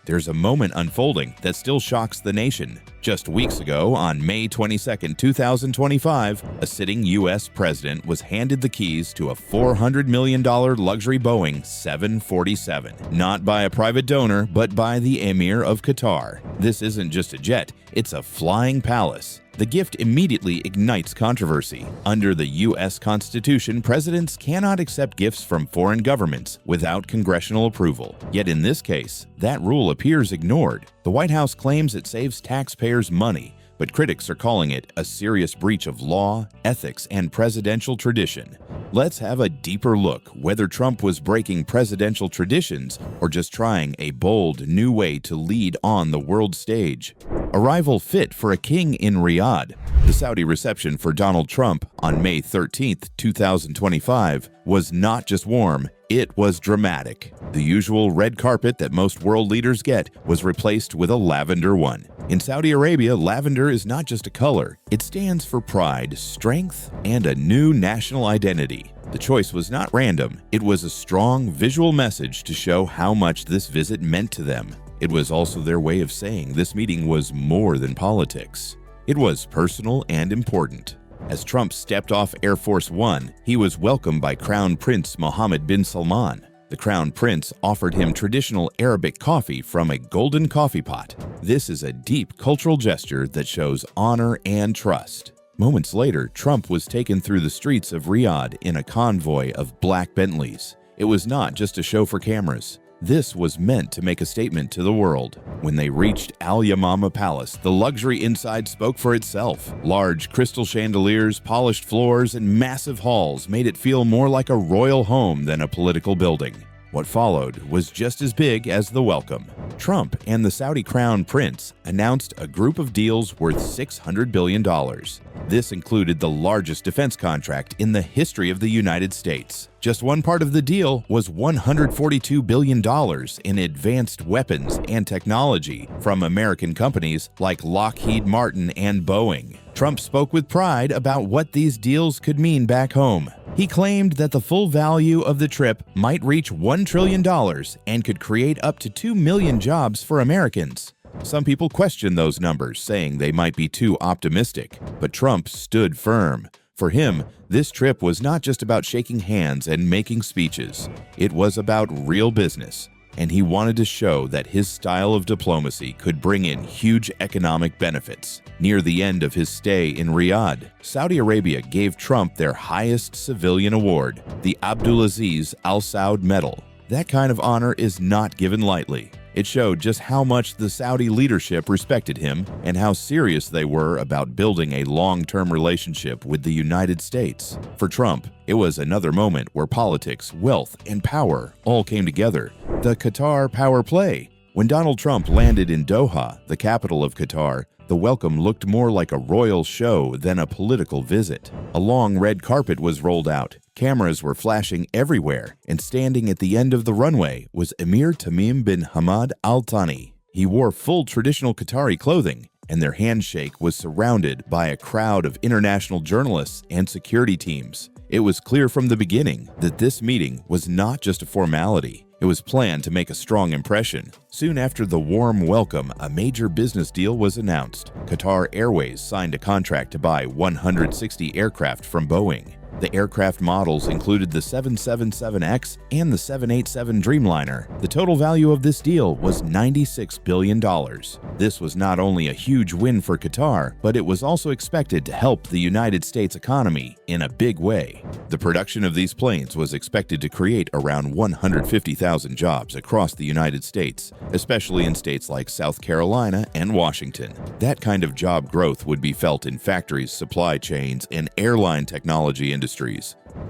there's a moment unfolding that still shocks the nation. Just weeks ago, on May 22, 2025, a sitting U.S. president was handed the keys to a $400 million luxury Boeing 747, not by a private donor, but by the Emir of Qatar. This isn't just a jet, it's a flying palace. The gift immediately ignites controversy. Under the U.S. Constitution, presidents cannot accept gifts from foreign governments without congressional approval. Yet in this case, that rule appears ignored. The White House claims it saves taxpayers money, but critics are calling it a serious breach of law, ethics, and presidential tradition. Let's have a deeper look whether Trump was breaking presidential traditions or just trying a bold new way to lead on the world stage. Arrival fit for a king in Riyadh. The Saudi reception for Donald Trump on May 13, 2025 was not just warm, it was dramatic. The usual red carpet that most world leaders get was replaced with a lavender one. In Saudi Arabia, lavender is not just a color, it stands for pride, strength, and a new national identity. The choice was not random, it was a strong visual message to show how much this visit meant to them. It was also their way of saying this meeting was more than politics. It was personal and important. As Trump stepped off Air Force One, he was welcomed by Crown Prince Mohammed bin Salman. The Crown Prince offered him traditional Arabic coffee from a golden coffee pot. This is a deep cultural gesture that shows honor and trust. Moments later, Trump was taken through the streets of Riyadh in a convoy of black Bentleys. It was not just a show for cameras. This was meant to make a statement to the world. When they reached Al Yamama Palace, the luxury inside spoke for itself. Large crystal chandeliers, polished floors, and massive halls made it feel more like a royal home than a political building. What followed was just as big as the welcome. Trump and the Saudi Crown Prince announced a group of deals worth $600 billion. This included the largest defense contract in the history of the United States. Just one part of the deal was $142 billion in advanced weapons and technology from American companies like Lockheed Martin and Boeing. Trump spoke with pride about what these deals could mean back home. He claimed that the full value of the trip might reach $1 trillion and could create up to 2 million jobs for Americans. Some people questioned those numbers, saying they might be too optimistic, but Trump stood firm. For him, this trip was not just about shaking hands and making speeches. It was about real business, and he wanted to show that his style of diplomacy could bring in huge economic benefits. Near the end of his stay in Riyadh, Saudi Arabia gave Trump their highest civilian award, the Abdulaziz Al Saud Medal. That kind of honor is not given lightly. It showed just how much the Saudi leadership respected him and how serious they were about building a long-term relationship with the United States. For Trump, it was another moment where politics, wealth, and power all came together. The Qatar power play. When Donald Trump landed in Doha, the capital of Qatar, the welcome looked more like a royal show than a political visit. A long red carpet was rolled out, cameras were flashing everywhere, and standing at the end of the runway was Emir Tamim bin Hamad Al Thani. He wore full traditional Qatari clothing, and their handshake was surrounded by a crowd of international journalists and security teams. It was clear from the beginning that this meeting was not just a formality. It was planned to make a strong impression. Soon after the warm welcome, a major business deal was announced. Qatar Airways signed a contract to buy 160 aircraft from Boeing. The aircraft models included the 777X and the 787 Dreamliner. The total value of this deal was $96 billion. This was not only a huge win for Qatar, but it was also expected to help the United States economy in a big way. The production of these planes was expected to create around 150,000 jobs across the United States, especially in states like South Carolina and Washington. That kind of job growth would be felt in factories, supply chains, and airline technology industries.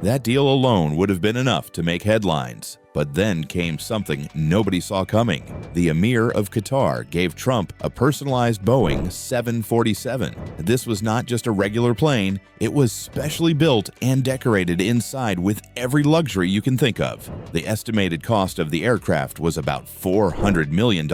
That deal alone would have been enough to make headlines. But then came something nobody saw coming. The Emir of Qatar gave Trump a personalized Boeing 747. This was not just a regular plane, it was specially built and decorated inside with every luxury you can think of. The estimated cost of the aircraft was about $400 million.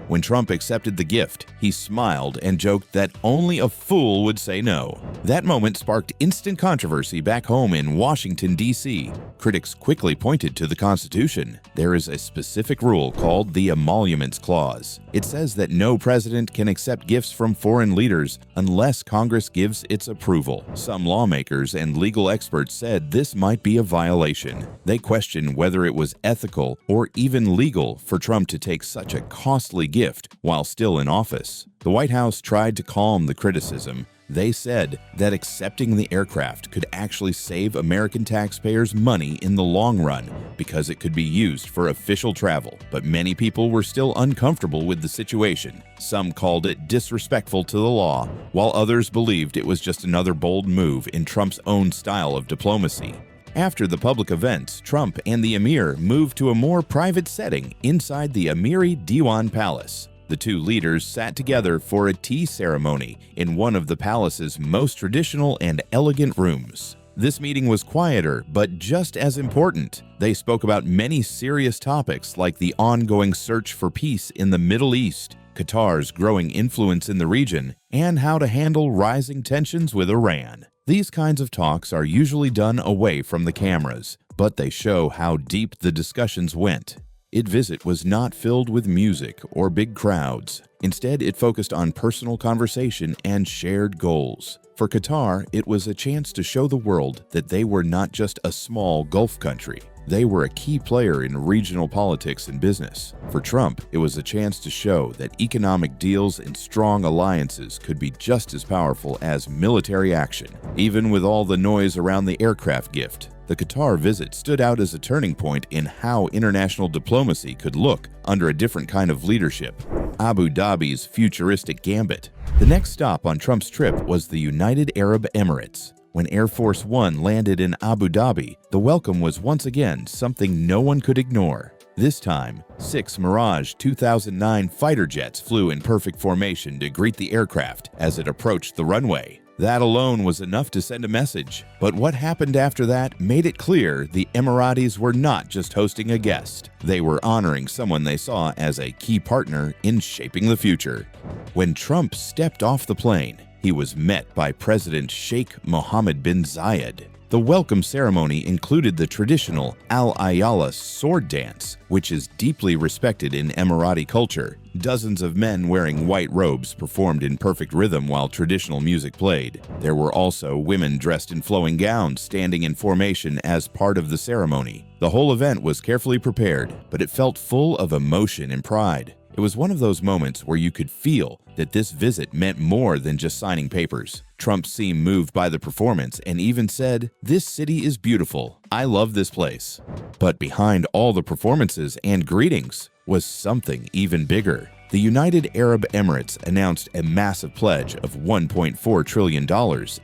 When Trump accepted the gift, he smiled and joked that only a fool would say no. That moment sparked instant controversy back home in Washington, D.C. Critics quickly pointed to the Constitution. There is a specific rule called the Emoluments Clause. It says that no president can accept gifts from foreign leaders unless Congress gives its approval. Some lawmakers and legal experts said this might be a violation. They questioned whether it was ethical or even legal for Trump to take such a costly gift while still in office. The White House tried to calm the criticism. They said that accepting the aircraft could actually save American taxpayers money in the long run because it could be used for official travel. But many people were still uncomfortable with the situation. Some called it disrespectful to the law, while others believed it was just another bold move in Trump's own style of diplomacy. After the public events, Trump and the Emir moved to a more private setting inside the Emiri Diwan Palace. The two leaders sat together for a tea ceremony in one of the palace's most traditional and elegant rooms. This meeting was quieter, but just as important. They spoke about many serious topics like the ongoing search for peace in the Middle East, Qatar's growing influence in the region, and how to handle rising tensions with Iran. These kinds of talks are usually done away from the cameras, but they show how deep the discussions went. Its visit was not filled with music or big crowds. Instead, it focused on personal conversation and shared goals. For Qatar, it was a chance to show the world that they were not just a small Gulf country. They were a key player in regional politics and business. For Trump, it was a chance to show that economic deals and strong alliances could be just as powerful as military action. Even with all the noise around the aircraft gift, the Qatar visit stood out as a turning point in how international diplomacy could look under a different kind of leadership. Abu Dhabi's futuristic gambit. The next stop on Trump's trip was the United Arab Emirates. When Air Force One landed in Abu Dhabi, the welcome was once again something no one could ignore. This time, 6 Mirage 2009 fighter jets flew in perfect formation to greet the aircraft as it approached the runway. That alone was enough to send a message. But what happened after that made it clear the Emiratis were not just hosting a guest. They were honoring someone they saw as a key partner in shaping the future. When Trump stepped off the plane, he was met by President Sheikh Mohammed bin Zayed. The welcome ceremony included the traditional Al-Ayala sword dance, which is deeply respected in Emirati culture. Dozens of men wearing white robes performed in perfect rhythm while traditional music played. There were also women dressed in flowing gowns standing in formation as part of the ceremony. The whole event was carefully prepared, but it felt full of emotion and pride. It was one of those moments where you could feel that this visit meant more than just signing papers. Trump seemed moved by the performance and even said, "This city is beautiful. I love this place." But behind all the performances and greetings was something even bigger. The United Arab Emirates announced a massive pledge of $1.4 trillion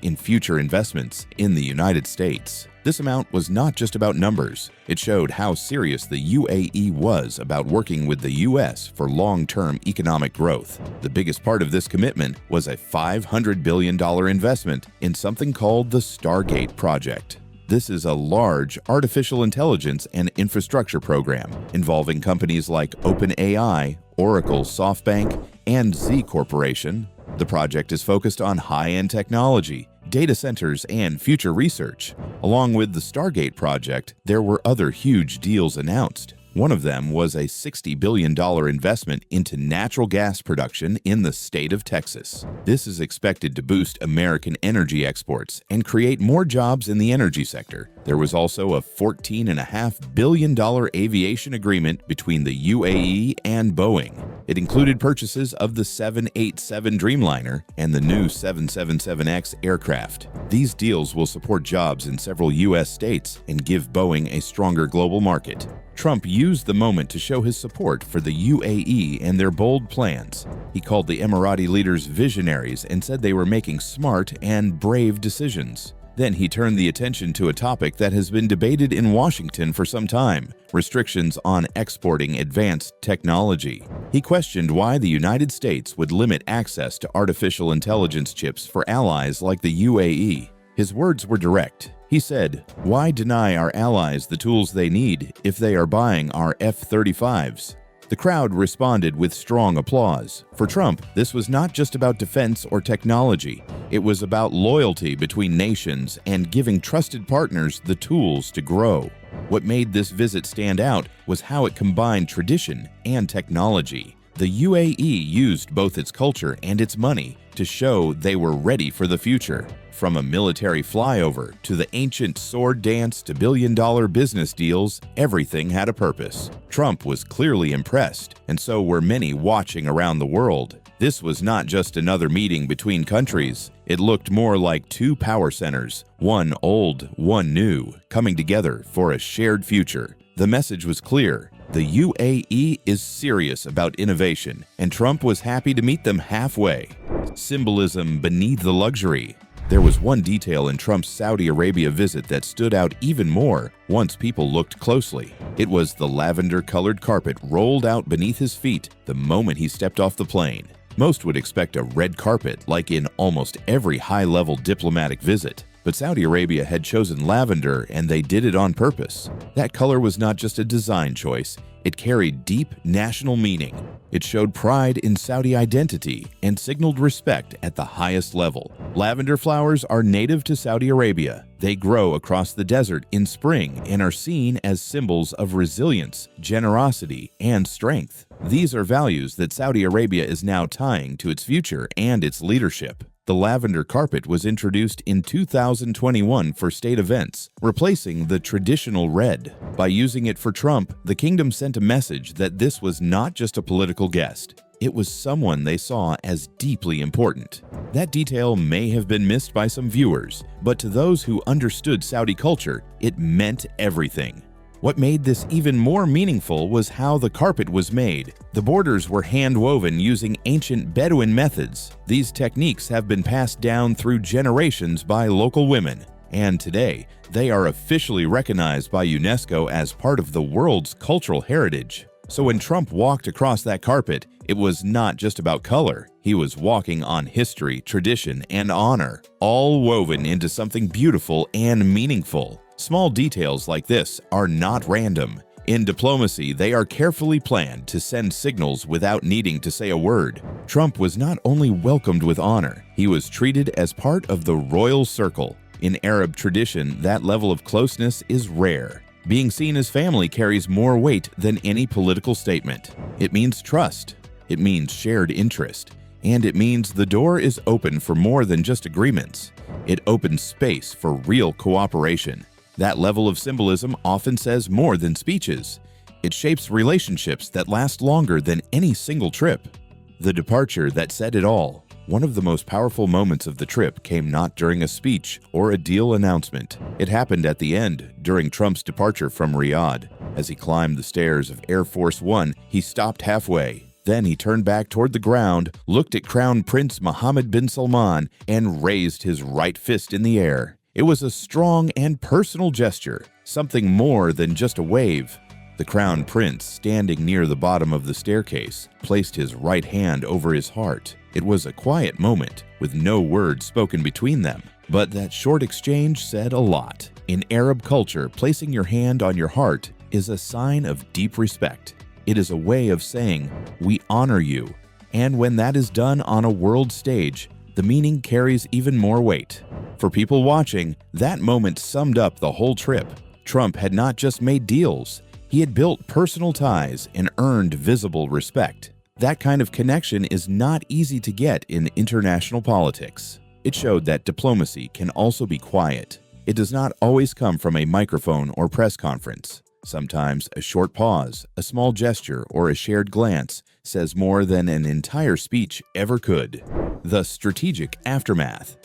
in future investments in the United States. This amount was not just about numbers. It showed how serious the UAE was about working with the U.S. for long-term economic growth. The biggest part of this commitment was a $500 billion investment in something called the Stargate project. This is a large artificial intelligence and infrastructure program involving companies like OpenAI, Oracle, SoftBank, and Z Corporation. The project is focused on high-end technology, data centers, and future research. Along with the Stargate project, there were other huge deals announced. One of them was a $60 billion investment into natural gas production in the state of Texas. This is expected to boost American energy exports and create more jobs in the energy sector. There was also a $14.5 billion aviation agreement between the UAE and Boeing. It included purchases of the 787 Dreamliner and the new 777X aircraft. These deals will support jobs in several U.S. states and give Boeing a stronger global market. Trump used the moment to show his support for the UAE and their bold plans. He called the Emirati leaders visionaries and said they were making smart and brave decisions. Then he turned the attention to a topic that has been debated in Washington for some time: restrictions on exporting advanced technology. He questioned why the United States would limit access to artificial intelligence chips for allies like the UAE. His words were direct. He said, "Why deny our allies the tools they need if they are buying our F-35s?" The crowd responded with strong applause. For Trump, this was not just about defense or technology. It was about loyalty between nations and giving trusted partners the tools to grow. What made this visit stand out was how it combined tradition and technology. The UAE used both its culture and its money to show they were ready for the future. From a military flyover to the ancient sword dance to billion-dollar business deals, everything had a purpose. Trump was clearly impressed, and so were many watching around the world. This was not just another meeting between countries. It looked more like two power centers, one old, one new, coming together for a shared future. The message was clear. The UAE is serious about innovation, and Trump was happy to meet them halfway. Symbolism beneath the luxury. There was one detail in Trump's Saudi Arabia visit that stood out even more once people looked closely. It was the lavender-colored carpet rolled out beneath his feet the moment he stepped off the plane. Most would expect a red carpet, like in almost every high-level diplomatic visit. But Saudi Arabia had chosen lavender, and they did it on purpose. That color was not just a design choice. It carried deep national meaning. It showed pride in Saudi identity and signaled respect at the highest level. Lavender flowers are native to Saudi Arabia. They grow across the desert in spring and are seen as symbols of resilience, generosity, and strength. These are values that Saudi Arabia is now tying to its future and its leadership. The lavender carpet was introduced in 2021 for state events, replacing the traditional red. By using it for Trump, the kingdom sent a message that this was not just a political guest. It was someone they saw as deeply important. That detail may have been missed by some viewers, but to those who understood Saudi culture, it meant everything. What made this even more meaningful was how the carpet was made. The borders were hand-woven using ancient Bedouin methods. These techniques have been passed down through generations by local women, and today they are officially recognized by UNESCO as part of the world's cultural heritage. So when Trump walked across that carpet, it was not just about color. He was walking on history, tradition, and honor, all woven into something beautiful and meaningful. Small details like this are not random. In diplomacy, they are carefully planned to send signals without needing to say a word. Trump was not only welcomed with honor, he was treated as part of the royal circle. In Arab tradition, that level of closeness is rare. Being seen as family carries more weight than any political statement. It means trust. It means shared interest. And it means the door is open for more than just agreements. It opens space for real cooperation. That level of symbolism often says more than speeches. It shapes relationships that last longer than any single trip. The departure that said it all. One of the most powerful moments of the trip came not during a speech or a deal announcement. It happened at the end, during Trump's departure from Riyadh. As he climbed the stairs of Air Force One, he stopped halfway. Then he turned back toward the ground, looked at Crown Prince Mohammed bin Salman, and raised his right fist in the air. It was a strong and personal gesture, something more than just a wave. The Crown Prince, standing near the bottom of the staircase, placed his right hand over his heart. It was a quiet moment, with no words spoken between them. But that short exchange said a lot. In Arab culture, placing your hand on your heart is a sign of deep respect. It is a way of saying, "We honor you." And when that is done on a world stage, the meaning carries even more weight. For people watching, that moment summed up the whole trip. Trump had not just made deals. He had built personal ties and earned visible respect. That kind of connection is not easy to get in international politics. It showed that diplomacy can also be quiet. It does not always come from a microphone or press conference. Sometimes a short pause, a small gesture, or a shared glance says more than an entire speech ever could. The strategic aftermath.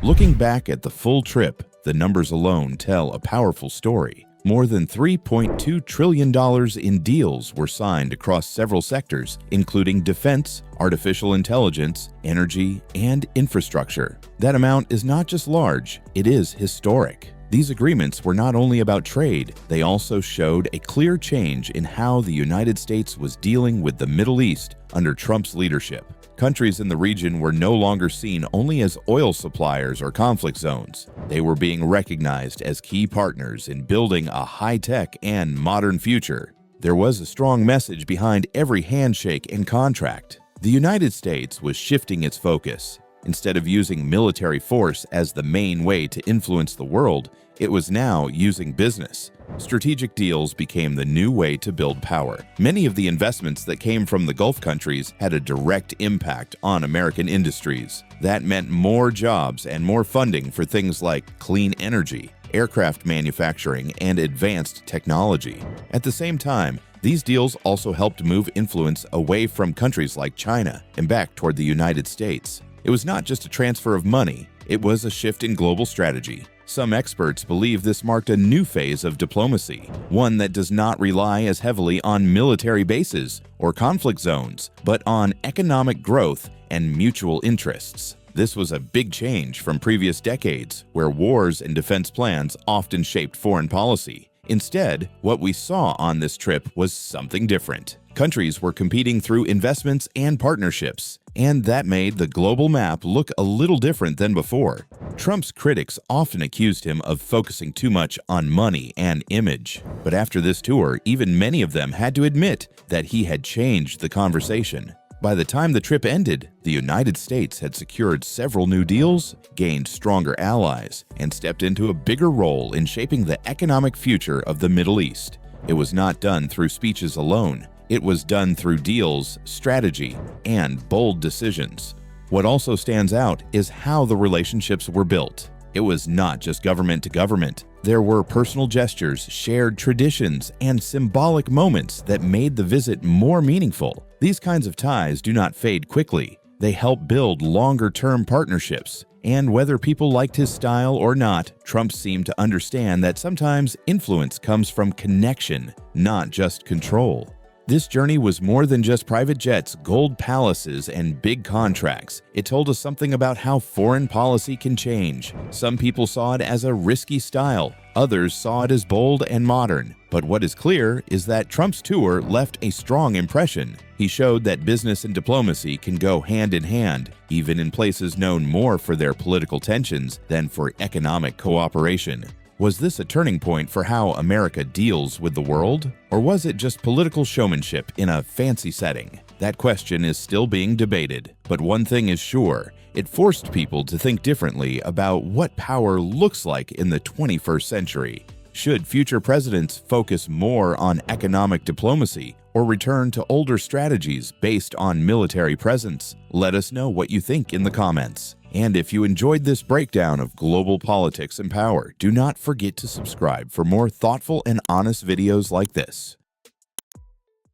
Looking back at the full trip, the numbers alone tell a powerful story. More than $3.2 trillion in deals were signed across several sectors, including defense, artificial intelligence, energy, and infrastructure. That amount is not just large, it is historic. These agreements were not only about trade, they also showed a clear change in how the United States was dealing with the Middle East under Trump's leadership. Countries in the region were no longer seen only as oil suppliers or conflict zones. They were being recognized as key partners in building a high-tech and modern future. There was a strong message behind every handshake and contract. The United States was shifting its focus. Instead of using military force as the main way to influence the world, it was now using business. Strategic deals became the new way to build power. Many of the investments that came from the Gulf countries had a direct impact on American industries. That meant more jobs and more funding for things like clean energy, aircraft manufacturing, and advanced technology. At the same time, these deals also helped move influence away from countries like China and back toward the United States. It was not just a transfer of money, it was a shift in global strategy. Some experts believe this marked a new phase of diplomacy, one that does not rely as heavily on military bases or conflict zones, but on economic growth and mutual interests. This was a big change from previous decades, where wars and defense plans often shaped foreign policy. Instead, what we saw on this trip was something different. Countries were competing through investments and partnerships, and that made the global map look a little different than before. Trump's critics often accused him of focusing too much on money and image. But after this tour, even many of them had to admit that he had changed the conversation. By the time the trip ended, the United States had secured several new deals, gained stronger allies, and stepped into a bigger role in shaping the economic future of the Middle East. It was not done through speeches alone. It was done through deals, strategy, and bold decisions. What also stands out is how the relationships were built. It was not just government to government. There were personal gestures, shared traditions, and symbolic moments that made the visit more meaningful. These kinds of ties do not fade quickly. They help build longer-term partnerships. And whether people liked his style or not, Trump seemed to understand that sometimes influence comes from connection, not just control. This journey was more than just private jets, gold palaces, and big contracts. It told us something about how foreign policy can change. Some people saw it as a risky style. Others saw it as bold and modern. But what is clear is that Trump's tour left a strong impression. He showed that business and diplomacy can go hand in hand, even in places known more for their political tensions than for economic cooperation. Was this a turning point for how America deals with the world? Or was it just political showmanship in a fancy setting? That question is still being debated. But one thing is sure, it forced people to think differently about what power looks like in the 21st century. Should future presidents focus more on economic diplomacy or return to older strategies based on military presence? Let us know what you think in the comments. And if you enjoyed this breakdown of global politics and power, do not forget to subscribe for more thoughtful and honest videos like this.